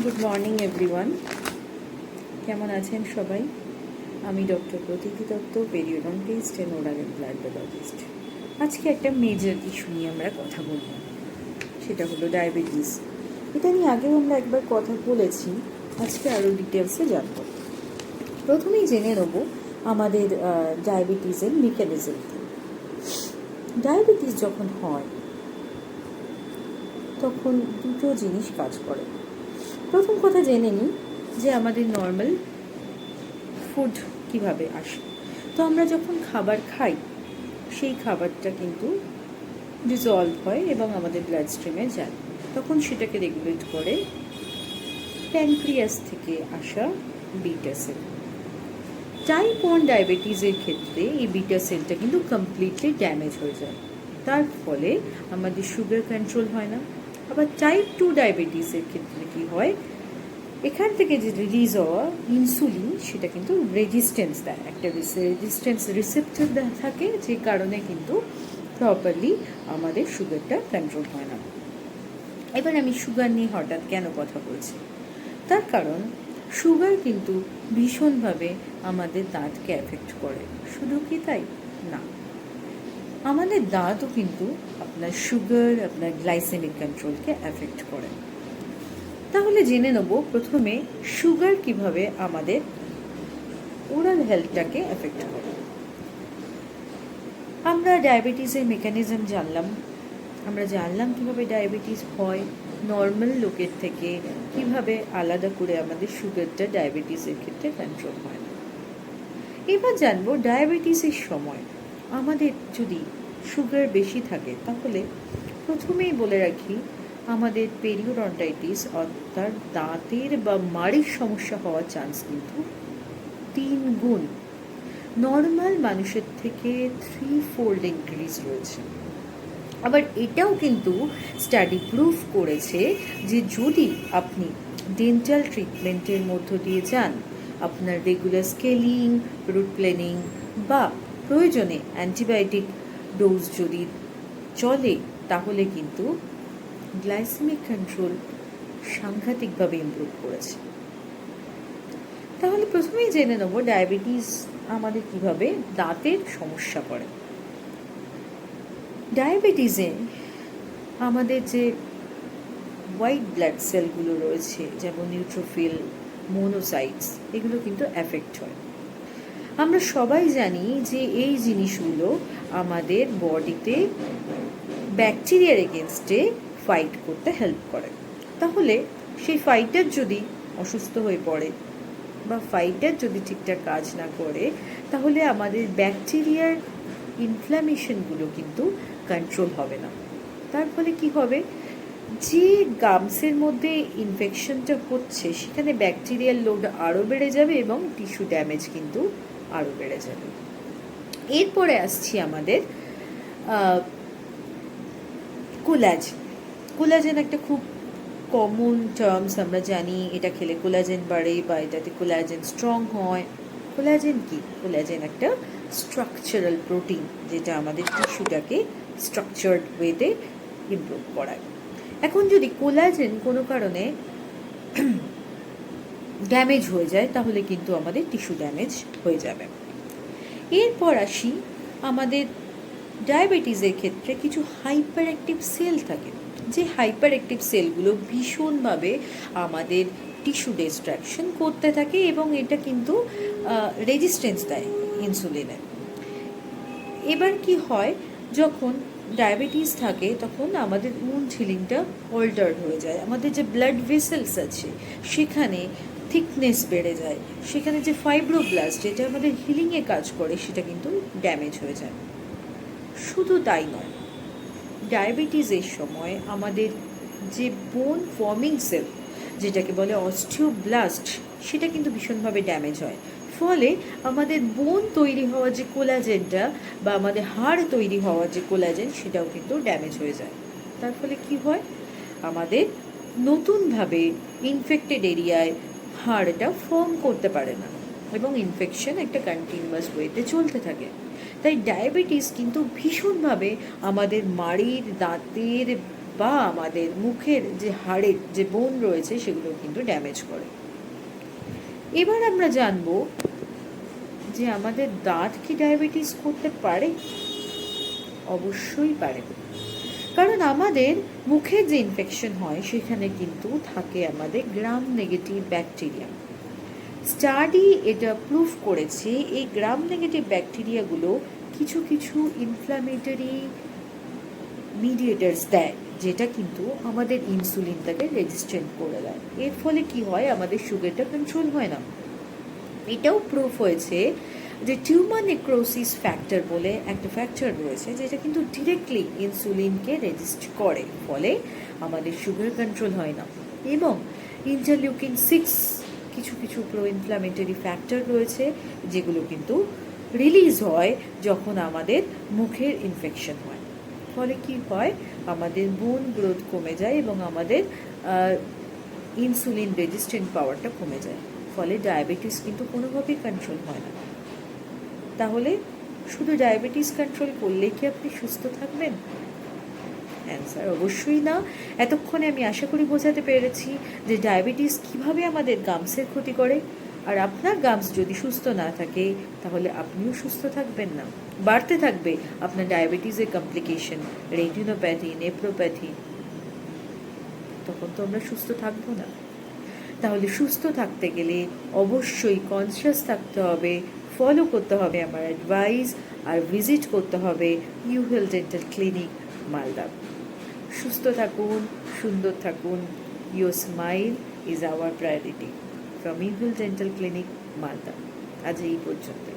Good morning everyone, কেমন আছেন সবাই? আমি doctor Pratiti Dutta, periodontist and oral ব্লাডোলজিস্ট। আজকে একটা মেজর ইস্যু নিয়ে আমরা কথা বলব, সেটা হলো ডায়াবেটিস। এটা নিয়ে আগেও আমরা একবার কথা বলেছি, আজকে আরও ডিটেলসে জানব। প্রথমেই জেনে নেব আমাদের ডায়াবেটিসের মেকানিজম কি। ডায়াবেটিস যখন হয় তখন দুটো জিনিস কাজ করে। প্রথম কথা জেনে নিই যে আমাদের নর্মাল ফুড কিভাবে আসে। তো আমরা যখন খাবার খাই সেই খাবারটা কিন্তু ডিজলভ হয় এবং আমাদের ব্লাড স্ট্রিমে যায়। তখন সেটাকে রেগুলেট করে প্যানক্রিয়াস থেকে আসা বিটা সেল। টাইপ 1 ডায়াবেটিসের ক্ষেত্রে এই বিটা সেলটা কিন্তু কমপ্লিটলি ড্যামেজ হয়ে যায়, তার ফলে আমাদের সুগার কন্ট্রোল হয় না। আবার টাইপ 2 ডায়াবেটিসের ক্ষেত্রে কি হয়, এখান থেকে যে রিলিজ হওয়া ইনসুলিন সেটা কিন্তু রেজিস্ট্যান্স দেয়, একটা রেজিস্ট্যান্স রিসেপ্টর থাকে, যে কারণে কিন্তু প্রপারলি আমাদের সুগারটা কন্ট্রোল হয় না। এবার আমি সুগার নিয়ে হঠাৎ কেন কথা বলছি, তার কারণ সুগার কিন্তু ভীষণভাবে আমাদের দাঁতকে এফেক্ট করে। শুধু কি তাই না, আমাদের দাঁতও কিন্তু আপনার সুগার, আপনার গ্লাইসেমিক কন্ট্রোলকে এফেক্ট করে। তাহলে জেনে নেব প্রথমে সুগার কিভাবে আমাদের ওরাল হেলথটাকে এফেক্ট করে। আমরা ডায়াবেটিসের মেকানিজম জানলাম, আমরা জানলাম কিভাবে ডায়াবেটিস হয়, নর্মাল লোকের থেকে কিভাবে আলাদা করে আমাদের সুগারটা ডায়াবেটিসের ক্ষেত্রে কন্ট্রোল হয় না। এবার জানবো ডায়াবেটিসের সময় আমাদের যদি সুগার বেশি থাকে তাহলে প্রথমেই বলে রাখি আমাদের পেরিওডন্টাইটিস অর্থাৎ দাঁতের বা মাড়ির সমস্যা হওয়ার চান্স কিন্তু 3 গুণ নর্মাল মানুষের থেকে 3-fold ইনক্রিজ রয়েছে। আবার এটাও কিন্তু স্টাডি প্রুফ করেছে যে যদি আপনি ডেন্টাল ট্রিটমেন্টের মধ্য দিয়ে যান, আপনার রেগুলার স্কেলিং, রুট প্ল্যানিং বা প্রয়োজনে অ্যান্টিবায়োটিক ডোজ যদি চলে, তাহলে কিন্তু গ্লাইসেমিক কন্ট্রোল সাংঘাতিকভাবে ইমপ্রুভ করেছে। তাহলে প্রথমেই জেনে নেব ডায়াবেটিস আমাদের কিভাবে দাঁতের সমস্যা করে। ডায়াবেটিসে আমাদের যে হোয়াইট ব্লাড সেলগুলো রয়েছে, যেমন নিউট্রোফিল, মোনোসাইটস, এগুলো কিন্তু এফেক্ট হয়। আমরা সবাই জানি যে এই জিনিসগুলো আমাদের বডিতে ব্যাকটেরিয়ার এগেনস্টে ফাইট করতে হেল্প করে। তাহলে সেই ফাইটার যদি অসুস্থ হয়ে পড়ে বা ফাইটার যদি ঠিকঠাক কাজ না করে, তাহলে আমাদের ব্যাকটেরিয়ার ইনফ্ল্যামেশনগুলো কিন্তু কন্ট্রোল হবে না। তার ফলে কি হবে, যে গামসের মধ্যে ইনফেকশনটা হচ্ছে সেখানে ব্যাকটেরিয়াল লোড আরও বেড়ে যাবে এবং টিস্যু ড্যামেজ কিন্তু আরও বেড়ে যাবে। এরপরে আসছি আমাদের কোলাজেন। কোলাজেন একটা খুব কমন টার্মস, আমরা জানি এটা খেলে কোলাজেন বাড়ে বা এটাতে কোলাজেন স্ট্রং হয়। কোলাজেন কি? কোলাজেন একটা স্ট্রাকচারাল প্রোটিন যেটা আমাদের টিস্যুটাকে স্ট্রাকচার্ড ওয়েতে ইমপ্রুভ করায়। এখন যদি কোলাজেন কোনো কারণে ড্যামেজ হয়ে যায় তাহলে কিন্তু আমাদের টিস্যু ড্যামেজ হয়ে যাবে। এরপর আসি আমাদের ডায়াবেটিসের ক্ষেত্রে কিছু হাইপার অ্যাক্টিভ সেল থাকে, যে হাইপার অ্যাক্টিভ সেলগুলো ভীষণভাবে আমাদের টিস্যু ডিস্ট্রাকশন করতে থাকে এবং এটা কিন্তু রেজিস্ট্যান্স দেয় ইনসুলিনে। এবার কি হয়, যখন ডায়াবেটিস থাকে তখন আমাদের উন্ড হিলিংটা অল্টার্ড হয়ে যায়, আমাদের যে ব্লাড ভেসেলস আছে সেখানে থিকনেস বেড়ে যায়, সেখানে যে ফাইব্রোব্লাস্ট যেটা আমাদের হিলিংয়ে কাজ করে সেটা কিন্তু ড্যামেজ হয়ে যায়। শুধু তাই নয়, ডায়াবেটিসের সময় আমাদের যে বোন ফর্মিং সেল যেটাকে বলে অস্টিওব্লাস্ট, সেটা কিন্তু ভীষণভাবে ড্যামেজ হয়। ফলে আমাদের বোন তৈরি হওয়া যে কোলাজেনটা বা আমাদের হাড় তৈরি হওয়া যে কোলাজেন সেটাও কিন্তু ড্যামেজ হয়ে যায়। তার ফলে কি হয়, আমাদের নতুনভাবে ইনফেক্টেড এরিয়ায় হাড়টা ফর্ম করতে পারে না এবং ইনফেকশন একটা কন্টিনিউয়াস ওয়েতে চলতে থাকে। তাই ডায়াবেটিস কিন্তু ভীষণভাবে আমাদের মাড়ির, দাঁতের বা আমাদের মুখের যে হাড়ের যে বোন রয়েছে সেগুলো কিন্তু ড্যামেজ করে। এবার আমরা জানবো যে আমাদের দাঁত কি ডায়াবেটিস করতে পারে? অবশ্যই পারে, কারণ আমাদের মুখের যে ইনফেকশন হয় সেখানে কিন্তু থাকে আমাদের গ্রাম নেগেটিভ ব্যাকটেরিয়া। স্টাডি এটা প্রুফ করেছে এই গ্রাম নেগেটিভ ব্যাকটেরিয়াগুলো কিছু কিছু ইনফ্ল্যামেটরি মিডিয়েটার্স দেয়, যেটা কিন্তু আমাদের ইনসুলিনটাকে রেজিস্ট্যান্ট করে দেয়। এর ফলে কি হয়, আমাদের সুগারটা কন্ট্রোল হয় না। এটাও প্রুফ হয়েছে যে টিউমার নেক্রোসিস ফ্যাক্টর বলে একটা ফ্যাক্টর রয়েছে যেটা কিন্তু ডিরেক্টলি ইনসুলিনকে রেজিস্ট করে, ফলে আমাদের সুগার কন্ট্রোল হয় না। এবং ইন্টারলিউকিন 6 কিছু কিছু প্রো ইনফ্ল্যামেটরি ফ্যাক্টর রয়েছে যেগুলো কিন্তু রিলিজ হয় যখন আমাদের মুখের ইনফেকশন হয়। ফলে কি হয়, আমাদের বোন গ্রোথ কমে যায় এবং আমাদের ইনসুলিন রেজিস্ট্যান্ট পাওয়ারটা কমে যায়। ফলে ডায়াবেটিস কিন্তু কোনোভাবেই কন্ট্রোল হয় না। তাহলে শুধু ডায়াবেটিস কন্ট্রোল করলেই কি আপনি সুস্থ থাকবেন? অ্যান্সার অবশ্যই না। এতক্ষণে আমি আশা করি বোঝাতে পেরেছি যে ডায়াবেটিস কিভাবে আমাদের গামসের ক্ষতি করে, আর আপনার গামস যদি সুস্থ না থাকে তাহলে আপনিও সুস্থ থাকবেন না। বাড়তে থাকবে আপনার ডায়াবেটিসের কমপ্লিকেশন, রেটিনোপ্যাথি, নেফ্রোপ্যাথি, তখন তো আমরা সুস্থ থাকবো না। তাহলে সুস্থ থাকতে গেলে অবশ্যই কনসিয়াস থাকতে হবে, ফলো করতে হবে আমার অ্যাডভাইস, আর ভিজিট করতে হবে U health dental clinic, Malda. সুস্থ থাকুন, সুন্দর থাকুন। Your smile is our priority. From U health dental clinic, Malda. আজ এই পর্যন্ত।